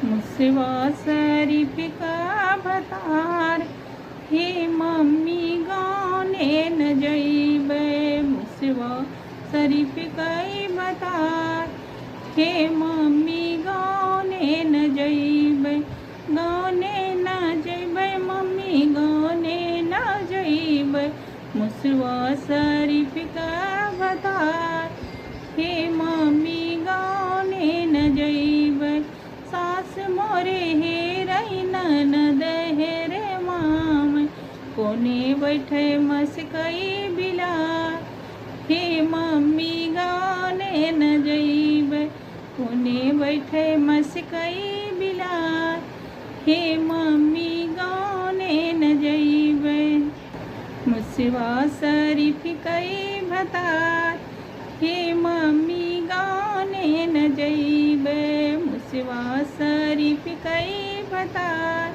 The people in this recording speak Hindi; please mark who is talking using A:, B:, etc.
A: मुसवा शरीफ का भतार, हे मम्मी गाने न जइबै। मुसवा शरीफ का भतार, हे मम्मी गाने न जइबै। गाने न जइबै मम्मी गाने न जइबै। मुसवा शरीफ का भतार, हे मम्मी गाने न जइबै। सास मोरे हेरै ननद हेरे माम, कोने बैठे मस्कई बिलार। हे मम्मी गाने न जइबै, कोने बैठे मस्कई बिलार। हे मम्मी गाने न जइबै। मुसवा शरीफ कई भतार, हे मम्मी गाने न जइबै। मुसवा शरीफ कई भतार,